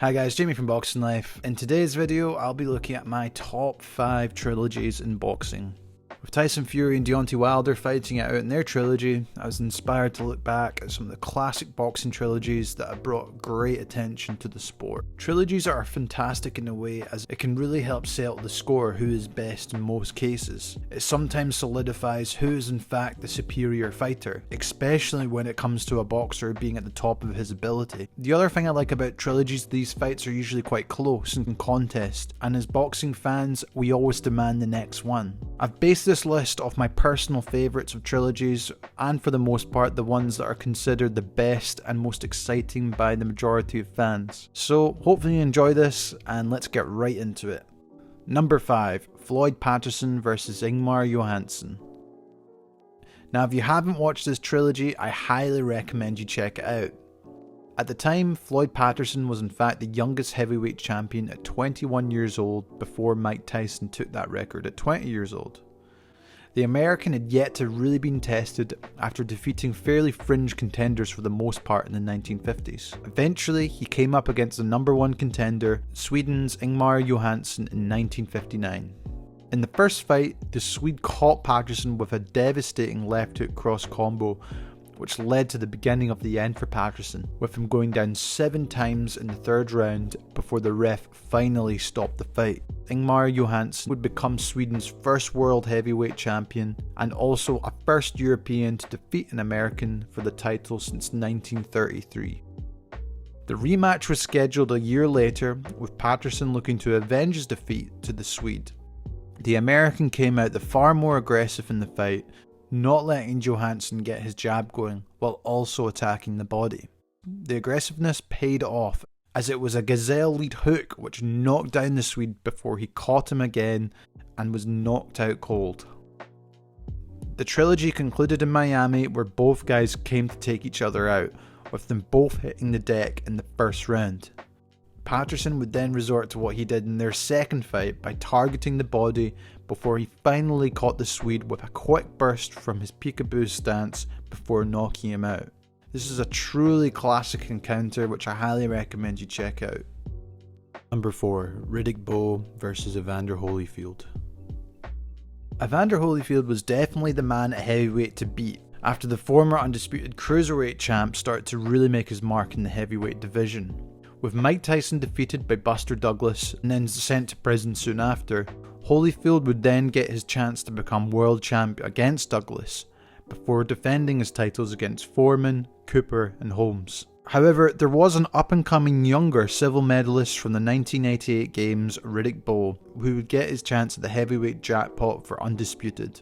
Hi guys, Jamie from Boxing Life. In today's video, I'll be looking at my top 5 trilogies in boxing. With Tyson Fury and Deontay Wilder fighting it out in their trilogy, I was inspired to look back at some of the classic boxing trilogies that have brought great attention to the sport. Trilogies are fantastic in a way as it can really help settle the score who is best in most cases. It sometimes solidifies who is in fact the superior fighter, especially when it comes to a boxer being at the top of his ability. The other thing I like about trilogies, these fights are usually quite close and in contest, and as boxing fans, we always demand the next one. I've based this list off my personal favourites of trilogies, and for the most part the ones that are considered the best and most exciting by the majority of fans. So hopefully you enjoy this, and let's get right into it. Number 5. Floyd Patterson vs Ingemar Johansson. Now if you haven't watched this trilogy, I highly recommend you check it out. At the time, Floyd Patterson was in fact the youngest heavyweight champion at 21 years old before Mike Tyson took that record at 20 years old. The American had yet to really been tested after defeating fairly fringe contenders for the most part in the 1950s. Eventually, he came up against the number one contender, Sweden's Ingemar Johansson in 1959. In the first fight, the Swede caught Patterson with a devastating left hook cross combo, which led to the beginning of the end for Patterson, with him going down 7 times in the third round before the ref finally stopped the fight. Ingemar Johansson would become Sweden's first world heavyweight champion and also a first European to defeat an American for the title since 1933. The rematch was scheduled a year later, with Patterson looking to avenge his defeat to the Swede. The American came out the far more aggressive in the fight, not letting Johansson get his jab going while also attacking the body. The aggressiveness paid off, as it was a gazelle lead hook which knocked down the Swede before he caught him again and was knocked out cold. The trilogy concluded in Miami, where both guys came to take each other out, with them both hitting the deck in the first round. Patterson would then resort to what he did in their second fight by targeting the body before he finally caught the Swede with a quick burst from his peekaboo stance before knocking him out. This is a truly classic encounter which I highly recommend you check out. Number 4. Riddick Bowe vs Evander Holyfield. Evander Holyfield was definitely the man at heavyweight to beat, after the former undisputed cruiserweight champ started to really make his mark in the heavyweight division. With Mike Tyson defeated by Buster Douglas and then sent to prison soon after, Holyfield would then get his chance to become world champ against Douglas, before defending his titles against Foreman, Cooper and Holmes. However, there was an up-and-coming younger silver medalist from the 1988 games, Riddick Bowe, who would get his chance at the heavyweight jackpot for undisputed.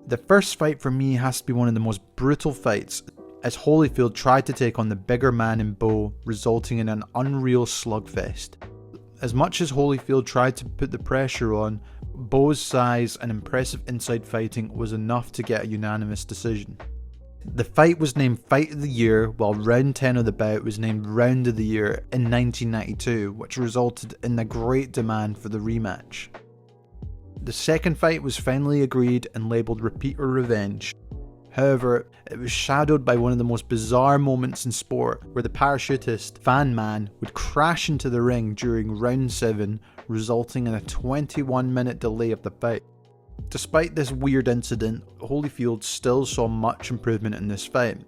The first fight for me has to be one of the most brutal fights, as Holyfield tried to take on the bigger man in Bowe, resulting in an unreal slugfest. As much as Holyfield tried to put the pressure on, Bowe's size and impressive inside fighting was enough to get a unanimous decision. The fight was named Fight of the Year, while round 10 of the bout was named Round of the Year in 1992, which resulted in a great demand for the rematch. The second fight was finally agreed and labelled Repeat or Revenge. However, it was shadowed by one of the most bizarre moments in sport, where the parachutist, Fan Man, would crash into the ring during round 7, resulting in a 21-minute delay of the fight. Despite this weird incident, Holyfield still saw much improvement in this fight,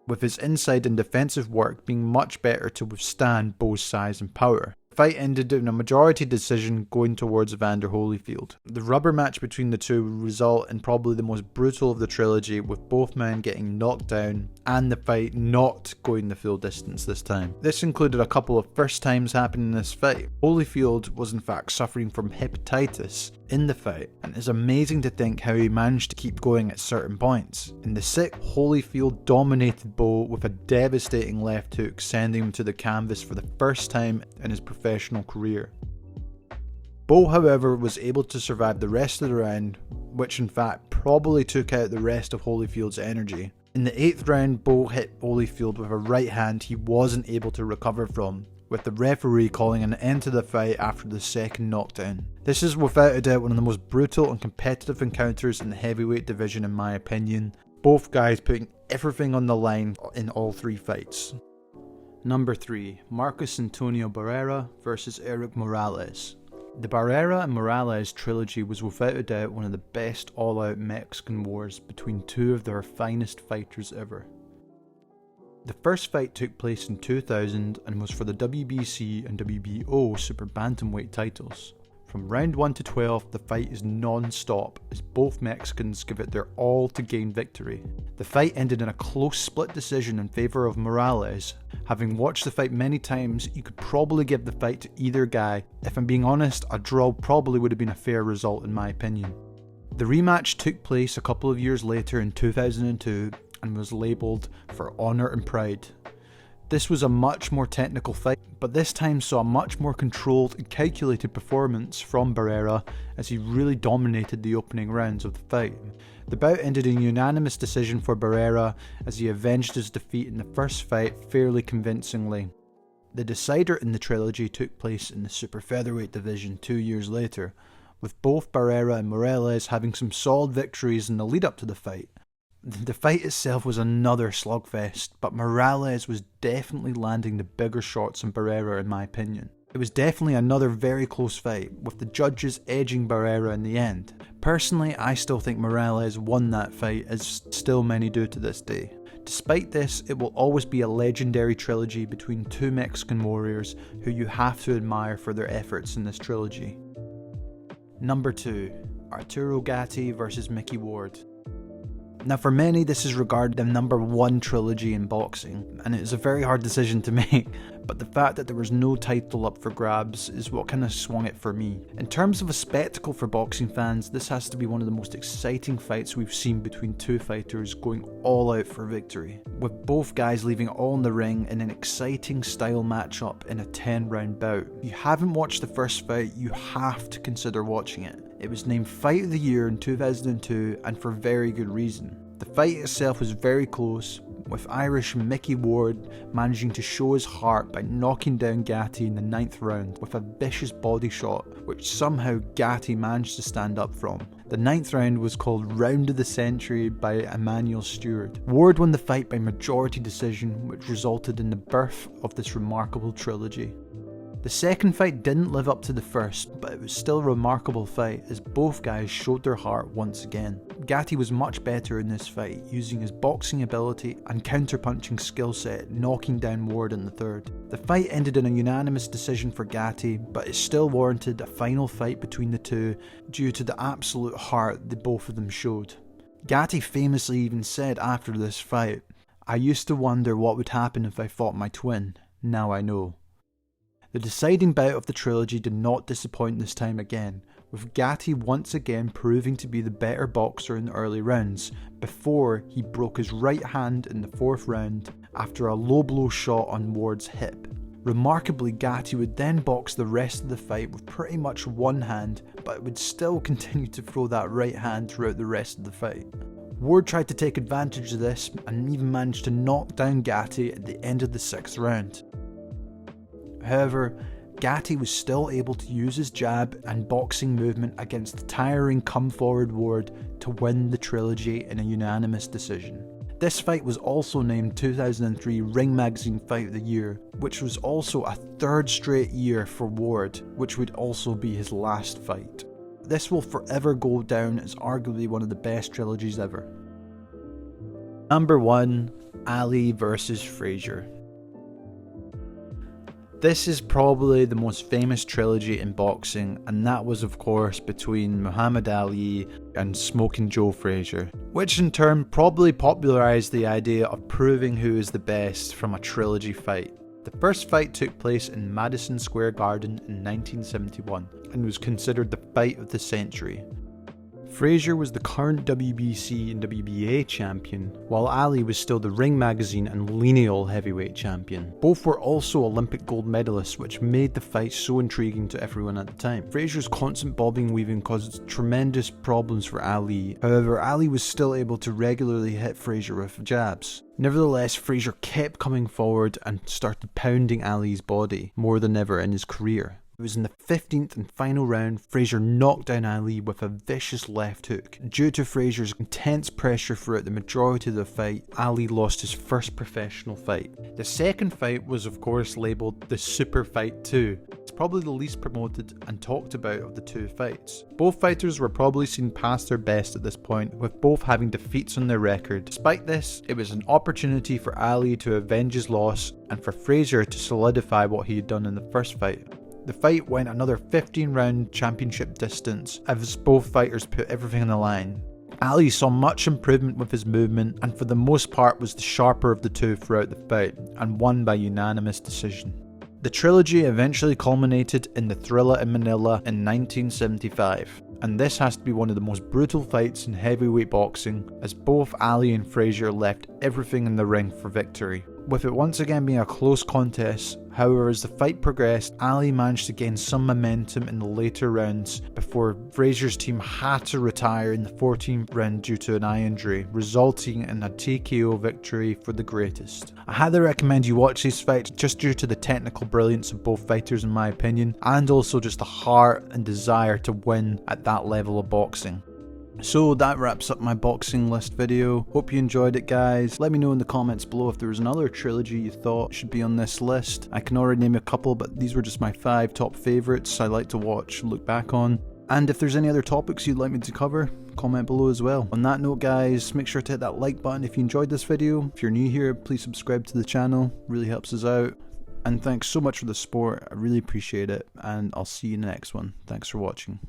with his inside and defensive work being much better to withstand Bowe's size and power. The fight ended in a majority decision going towards Evander Holyfield. The rubber match between the two would result in probably the most brutal of the trilogy, with both men getting knocked down and the fight not going the full distance this time. This included a couple of first times happening in this fight. Holyfield was in fact suffering from hepatitis in the fight, and it's amazing to think how he managed to keep going at certain points. In the 6th, Holyfield dominated Bowe with a devastating left hook, sending him to the canvas for the first time in his professional career. Bowe, however, was able to survive the rest of the round, which in fact probably took out the rest of Holyfield's energy. In the 8th round, Bowe hit Holyfield with a right hand he wasn't able to recover from, with the referee calling an end to the fight after the second knockdown. This is without a doubt one of the most brutal and competitive encounters in the heavyweight division in my opinion, both guys putting everything on the line in all 3 fights. Number 3. Marcos Antonio Barrera vs Erik Morales. The Barrera and Morales trilogy was without a doubt one of the best all-out Mexican wars between two of their finest fighters ever. The first fight took place in 2000 and was for the WBC and WBO Super Bantamweight titles. From round 1 to 12, the fight is non-stop as both Mexicans give it their all to gain victory. The fight ended in a close split decision in favour of Morales. Having watched the fight many times, you could probably give the fight to either guy. If I'm being honest, a draw probably would have been a fair result in my opinion. The rematch took place a couple of years later in 2002 and was labelled for Honour and Pride. This was a much more technical fight, but this time saw a much more controlled and calculated performance from Barrera as he really dominated the opening rounds of the fight. The bout ended in a unanimous decision for Barrera as he avenged his defeat in the first fight fairly convincingly. The decider in the trilogy took place in the super featherweight division 2 years later, with both Barrera and Morales having some solid victories in the lead up to the fight. The fight itself was another slugfest, but Morales was definitely landing the bigger shots on Barrera in my opinion. It was definitely another very close fight, with the judges edging Barrera in the end. Personally, I still think Morales won that fight, as still many do to this day. Despite this, it will always be a legendary trilogy between two Mexican warriors who you have to admire for their efforts in this trilogy. Number 2. Arturo Gatti vs Mickey Ward. Now for many this is regarded the number 1 trilogy in boxing, and it is a very hard decision to make, but the fact that there was no title up for grabs is what kind of swung it for me. In terms of a spectacle for boxing fans, this has to be one of the most exciting fights we've seen between two fighters going all out for victory, with both guys leaving all in the ring in an exciting style matchup in a 10-round bout. If you haven't watched the first fight, you have to consider watching it. It was named Fight of the Year in 2002 and for very good reason. The fight itself was very close, with Irish Mickey Ward managing to show his heart by knocking down Gatti in the 9th round with a vicious body shot, which somehow Gatti managed to stand up from. The 9th round was called Round of the Century by Emmanuel Stewart. Ward won the fight by majority decision, which resulted in the birth of this remarkable trilogy. The second fight didn't live up to the first, but it was still a remarkable fight as both guys showed their heart once again. Gatti was much better in this fight, using his boxing ability and counterpunching skill set, knocking down Ward in the third. The fight ended in a unanimous decision for Gatti, but it still warranted a final fight between the two due to the absolute heart that both of them showed. Gatti famously even said after this fight, "I used to wonder what would happen if I fought my twin, now I know." The deciding bout of the trilogy did not disappoint this time again, with Gatti once again proving to be the better boxer in the early rounds, before he broke his right hand in the 4th round after a low blow shot on Ward's hip. Remarkably, Gatti would then box the rest of the fight with pretty much one hand, but would still continue to throw that right hand throughout the rest of the fight. Ward tried to take advantage of this and even managed to knock down Gatti at the end of the 6th round. However, Gatti was still able to use his jab and boxing movement against the tiring come-forward Ward to win the trilogy in a unanimous decision. This fight was also named 2003 Ring Magazine Fight of the Year, which was also a 3rd straight year for Ward, which would also be his last fight. This will forever go down as arguably one of the best trilogies ever. Number 1. Ali vs Frazier. This is probably the most famous trilogy in boxing, and that was of course between Muhammad Ali and Smoking Joe Frazier, which in turn probably popularised the idea of proving who is the best from a trilogy fight. The first fight took place in Madison Square Garden in 1971 and was considered the fight of the century. Frazier was the current WBC and WBA champion, while Ali was still the Ring Magazine and lineal heavyweight champion. Both were also Olympic gold medalists, which made the fight so intriguing to everyone at the time. Frazier's constant bobbing and weaving caused tremendous problems for Ali. However, Ali was still able to regularly hit Frazier with jabs. Nevertheless, Frazier kept coming forward and started pounding Ali's body more than ever in his career. It was in the 15th and final round, Frazier knocked down Ali with a vicious left hook. Due to Frazier's intense pressure throughout the majority of the fight, Ali lost his first professional fight. The second fight was of course labelled the Super Fight 2. It's probably the least promoted and talked about of the two fights. Both fighters were probably seen past their best at this point, with both having defeats on their record. Despite this, it was an opportunity for Ali to avenge his loss and for Frazier to solidify what he had done in the first fight. The fight went another 15 round championship distance as both fighters put everything on the line. Ali saw much improvement with his movement and for the most part was the sharper of the two throughout the fight and won by unanimous decision. The trilogy eventually culminated in the Thrilla in Manila in 1975, and this has to be one of the most brutal fights in heavyweight boxing as both Ali and Frazier left everything in the ring for victory. With it once again being a close contest, however, as the fight progressed, Ali managed to gain some momentum in the later rounds before Frazier's team had to retire in the 14th round due to an eye injury, resulting in a TKO victory for the greatest. I highly recommend you watch these fights just due to the technical brilliance of both fighters in my opinion, and also just the heart and desire to win at that level of boxing. So that wraps up my boxing list video. Hope you enjoyed it, guys. Let me know in the comments below if there was another trilogy you thought should be on this list. I can already name a couple, but these were just my 5 top favourites I like to watch and look back on. And if there's any other topics you'd like me to cover, comment below as well. On that note, guys, make sure to hit that like button if you enjoyed this video. If you're new here, please subscribe to the channel. Really helps us out. And thanks so much for the support. I really appreciate it. And I'll see you in the next one. Thanks for watching.